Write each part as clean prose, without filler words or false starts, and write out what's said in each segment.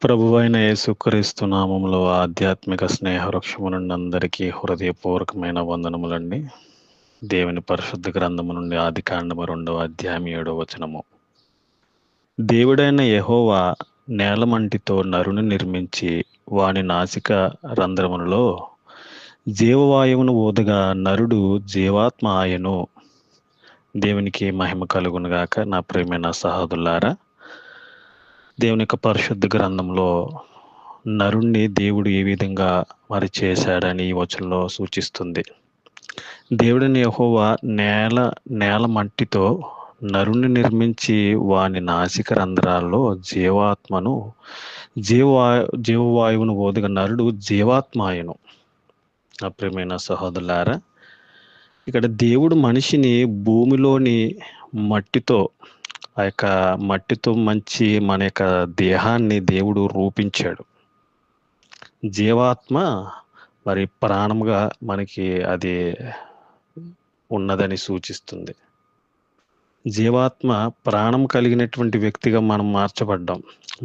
ప్రభువైన యేసుక్రీస్తు నామములో ఆధ్యాత్మిక స్నేహ వృక్షము నుండి అందరికీ హృదయపూర్వకమైన వందనములండి. దేవుని పరిశుద్ధ గ్రంథము నుండి ఆదికాండము 2వ అధ్యాయం 7వ వచనము. దేవుడైన యెహోవా నేలమంటితో నరుని నిర్మించి వాని నాసిక రంధ్రములలో జీవవాయువును ఊదగా నరుడు జీవాత్మ ఆయను. దేవునికి మహిమ కలుగునుగాక. నా ప్రియమైన సహోదరులారా, దేవుని యొక్క పరిశుద్ధ గ్రంథంలో నరుణ్ణి దేవుడు ఏ విధంగా మరి చేశాడని ఈ వచనంలో సూచిస్తుంది. దేవుడిని యెహోవా నేల మట్టితో నరుణ్ణి నిర్మించి వాని నాసిక రంధ్రాల్లో జీవవాయువును ఓదుగా నరుడు జీవాత్మాయను. నా ప్రియమైన సహోదరులారా, ఇక్కడ దేవుడు మనిషిని భూమిలోని మట్టితో ఆ యొక్క మట్టితో మన యొక్క దేహాన్ని దేవుడు రూపించాడు. జీవాత్మ మరి ప్రాణముగా మనకి అది ఉన్నదని సూచిస్తుంది. జీవాత్మ ప్రాణం కలిగినటువంటి వ్యక్తిగా మనం మార్చబడ్డాం.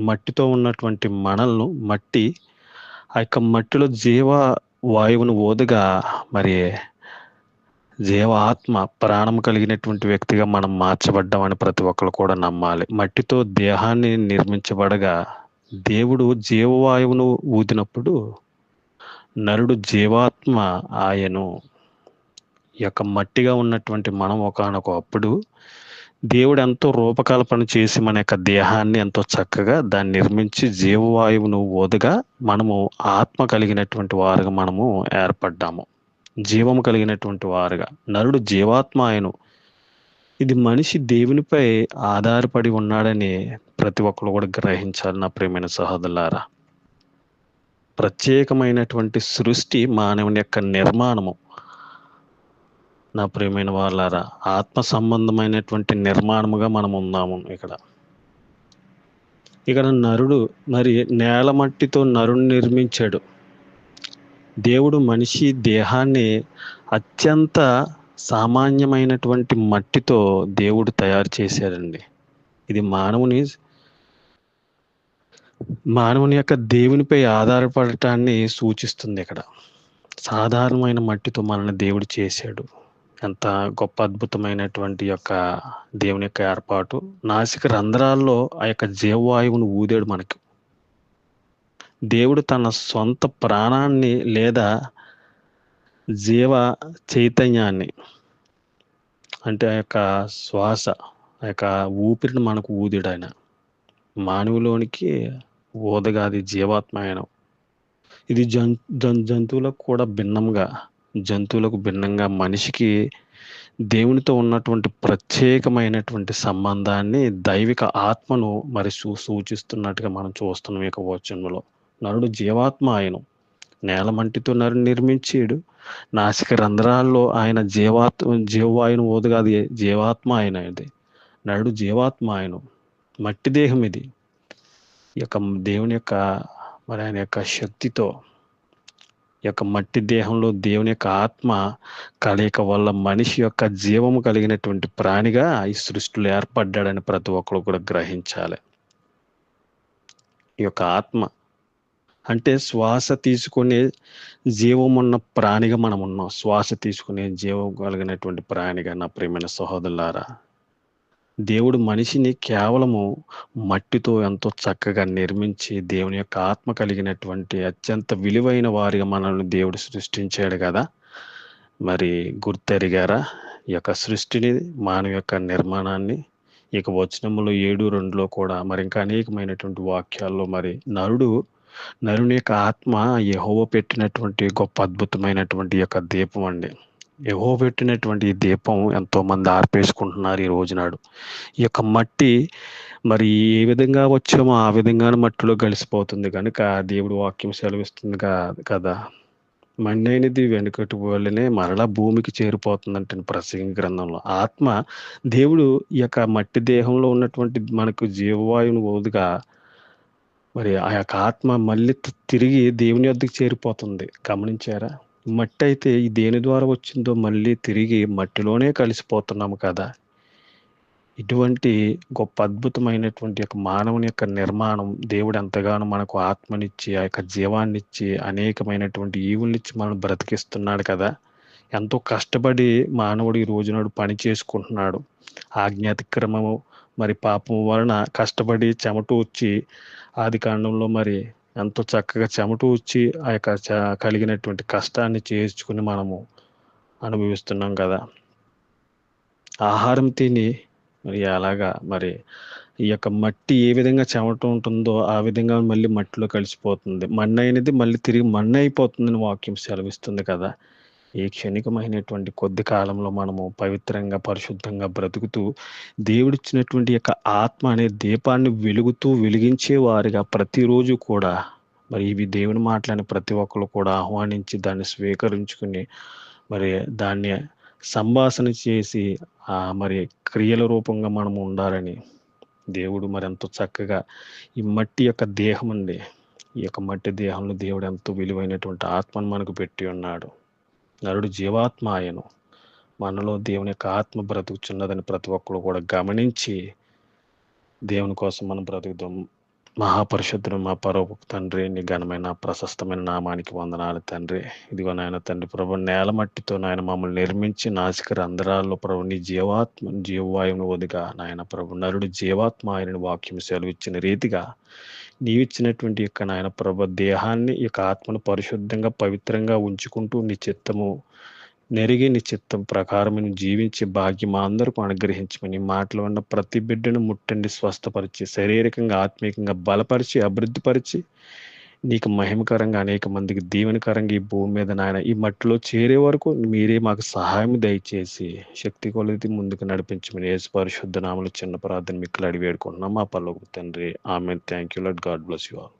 మట్టితో ఉన్నటువంటి మనల్ని ఆ యొక్క మట్టిలో వాయువును ఓదగా మరి జీవాత్మ ప్రాణం కలిగినటువంటి వ్యక్తిగా మనం మార్చబడ్డామని ప్రతి ఒక్కరు కూడా నమ్మాలి. మట్టితో దేహాన్ని నిర్మించబడగా దేవుడు జీవవాయువును ఊదినప్పుడు నరుడు జీవాత్మ ఆయను. ఈ యొక్క మట్టిగా ఉన్నటువంటి మనం ఒకానొకప్పుడు దేవుడు ఎంతో రూపకల్పన చేసి మన యొక్క దేహాన్ని ఎంతో చక్కగా దాన్ని నిర్మించి జీవవాయువును ఓదగా మనము ఆత్మ కలిగినటువంటి వారుగా మనము ఏర్పడ్డాము. జీవము కలిగినటువంటి వారుగా నరుడు జీవాత్మ ఆయను. ఇది మనిషి దేవునిపై ఆధారపడి ఉన్నాడని ప్రతి ఒక్కరు కూడా గ్రహించాలి. నా ప్రియమైన సహోదరులారా, ప్రత్యేకమైనటువంటి సృష్టి మానవుని యొక్క నిర్మాణము. నా ప్రియమైన వాళ్ళారా, ఆత్మ సంబంధమైనటువంటి నిర్మాణముగా మనం ఉన్నాము. ఇక్కడ నరుడు మరి నేల మట్టితో నరుని నిర్మించాడు. దేవుడు మనిషి దేహాన్ని అత్యంత సామాన్యమైనటువంటి మట్టితో దేవుడు తయారు చేశాడండి. ఇది మానవుని యొక్క దేవునిపై ఆధారపడటాన్ని సూచిస్తుంది. ఇక్కడ సాధారణమైన మట్టితో మనల్ని దేవుడు చేశాడు. ఎంత గొప్ప అద్భుతమైనటువంటి యొక్క దేవుని యొక్క ఏర్పాటు. నాసిక రంధ్రాల్లో ఆ యొక్క జీవవాయువును ఊదాడు మనకు. దేవుడు తన సొంత ప్రాణాన్ని లేదా జీవ చైతన్యాన్ని, అంటే ఆ యొక్క శ్వాస, ఆ యొక్క ఊపిరిని మనకు ఊదిడు ఆయన. మానవులోనికి ఊదగా అది జీవాత్మ ఆయన. ఇది జంతువులకు కూడా జంతువులకు భిన్నంగా మనిషికి దేవునితో ఉన్నటువంటి ప్రత్యేకమైనటువంటి సంబంధాన్ని, దైవిక ఆత్మను మరి సూచిస్తున్నట్టుగా మనం చూస్తున్నాం. ఇక వచనంలో నరుడు జీవాత్మ ఆయను. నేల మంటితో నరుడు నిర్మించాడు. నాసిక రంధ్రాల్లో ఆయన జీవవాయును ఓదుగా అది జీవాత్మ ఆయన. ఇది నరుడు జీవాత్మ ఆయను. మట్టి దేహం ఇది. ఈ యొక్క దేవుని యొక్క మరి ఆయన యొక్క శక్తితో ఈ యొక్క మట్టి దేహంలో దేవుని యొక్క ఆత్మ కలయిక వల్ల మనిషి యొక్క జీవము కలిగినటువంటి ప్రాణిగా ఈ సృష్టిలో ఏర్పడ్డాడని ప్రతి ఒక్కరు కూడా గ్రహించాలి. ఈ యొక్క ఆత్మ అంటే శ్వాస తీసుకునే జీవమున్న ప్రాణిగా మనం ఉన్నాం. శ్వాస తీసుకునే జీవం కలిగినటువంటి ప్రాణిగా. నా ప్రియమైన సహోదరులారా, దేవుడు మనిషిని కేవలము మట్టితో ఎంతో చక్కగా నిర్మించి దేవుని యొక్క ఆత్మ కలిగినటువంటి అత్యంత విలువైన వారిగా మనల్ని దేవుడు సృష్టించాడు కదా. మరి గుర్తెరిగారా ఈ యొక్క సృష్టిని, మానవ యొక్క నిర్మాణాన్ని? ఇక వచనములో 7:2 కూడా మరి ఇంకా అనేకమైనటువంటి వాక్యాల్లో మరి నరుని యొక్క ఆత్మ యెహోవా పెట్టినటువంటి గొప్ప అద్భుతమైనటువంటి యొక్క దీపం అండి. యెహోవా పెట్టినటువంటి ఈ దీపం ఎంతో మంది ఆర్పేసుకుంటున్నారు ఈ రోజునాడు. ఈ యొక్క మట్టి మరి ఏ విధంగా వచ్చామో ఆ విధంగానే మట్టిలో కలిసిపోతుంది కనుక దేవుడు వాక్యం సెలవిస్తుంది కదా, మಣ್ಣి అయినది వెనుకటి వల్లనే మరలా భూమికి చేరిపోతుందంటే ప్రసంగి గ్రంథంలో. ఆత్మ దేవుడు ఈ యొక్క మట్టి దేహంలో ఉన్నటువంటి మనకు జీవవాయువును ఓదుగా మరి ఆ యొక్క ఆత్మ మళ్ళీ తిరిగి దేవుని వద్దకు చేరిపోతుంది. గమనించారా? మట్టి అయితే ఈ దేని ద్వారా వచ్చిందో మళ్ళీ తిరిగి మట్టిలోనే కలిసిపోతున్నాము కదా. ఇటువంటి గొప్ప అద్భుతమైనటువంటి యొక్క మానవుని యొక్క నిర్మాణం దేవుడు ఎంతగానో మనకు ఆత్మనిచ్చి, ఆ యొక్క జీవాన్నిచ్చి, అనేకమైనటువంటి ఈవుల్నిచ్చి మనల్ని బ్రతికిస్తున్నాడు కదా! ఎంతో కష్టపడి మానవుడు ఈ రోజునాడు పని చేసుకుంటున్నాడు. ఆజ్ఞాతిక్రమము మరి పాపం వలన కష్టపడి చెమటూర్చి ఆదికాండంలో మరి ఎంతో చక్కగా చెమటూర్చి ఆ యొక్క కలిగినటువంటి కష్టాన్ని చేర్చుకుని మనము అనుభవిస్తున్నాం కదా! ఆహారం తిని మరి అలాగా మరి ఈ యొక్క మట్టి ఏ విధంగా చెమట ఉంటుందో ఆ విధంగా మళ్ళీ మట్టిలో కలిసిపోతుంది. మన్నయినది మళ్ళీ తిరిగి మన్నే అయిపోతుందని వాక్యం సెలవిస్తుంది కదా! ఈ క్షణికమైనటువంటి కొద్ది కాలంలో మనము పవిత్రంగా, పరిశుద్ధంగా బ్రతుకుతూ దేవుడిచ్చినటువంటి యొక్క ఆత్మ అనే దీపాన్ని వెలిగించే వారిగా ప్రతిరోజు కూడా మరి ఇవి దేవుని మాటలని ప్రతి ఒక్కరు కూడా ఆహ్వానించి దాన్ని స్వీకరించుకుని మరి దాన్ని సంభాషణ చేసి మరి క్రియల రూపంగా మనం ఉండాలని దేవుడు మరి ఎంతో చక్కగా ఈ మట్టి యొక్క దేహం అండి. ఈ యొక్క మట్టి దేహంలో దేవుడు ఎంతో విలువైనటువంటి ఆత్మను మనకు పెట్టి ఉన్నాడు. నరుడు జీవాత్మ ఆయను. మనలో దేవుని యొక్క ఆత్మ బ్రతుకుచున్నదని ప్రతి ఒక్కరు కూడా గమనించి దేవుని కోసం మనం బ్రతుకుదాం. మహాపరిశుద్ధుడు మా పరమ తండ్రి, నీ ఘనమైన ప్రశస్తమైన నామానికి వందనాలు తండ్రి. ఇదిగో నాయన తండ్రి ప్రభు, నేల మట్టితో నాయన మమ్మల్ని నిర్మించి నాసిక రంధ్రాల్లో ప్రభు నీ జీవవాయువును ఒదిగా నాయన ప్రభు నరుడు జీవాత్మ ఆయనని వాక్యం సెలవిచ్చిన రీతిగా నీవిచ్చినటువంటి యొక్క నాయన ప్రభు దేహాన్ని ఈ యొక్క ఆత్మను పరిశుద్ధంగా పవిత్రంగా ఉంచుకుంటూ నీ చిత్తము నెరిగి నీ చిత్తం ప్రకారం జీవించే భాగ్యం మా అందరికీ అనుగ్రహించమని మాటలు ఉన్న ప్రతి బిడ్డను ముట్టండి, స్వస్థపరిచి శారీరకంగా ఆత్మీయంగా బలపరిచి అభివృద్ధిపరిచి నీకు మహిమకరంగా అనేక మందికి దీవెనకరంగా ఈ భూమి మీద నాయన ఈ మట్టిలో చేరే వరకు మీరే మాకు సహాయం దయచేసి శక్తి కొలది ముందుకు నడిపించమని యేసు పరిశుద్ధ నామములో చిన్న ప్రార్థన మిక్కులు అడిగి వేడుకుంటున్నాం మా పరలోకపు తండ్రి. ఆమేన్. Thank you Lord. God bless you all.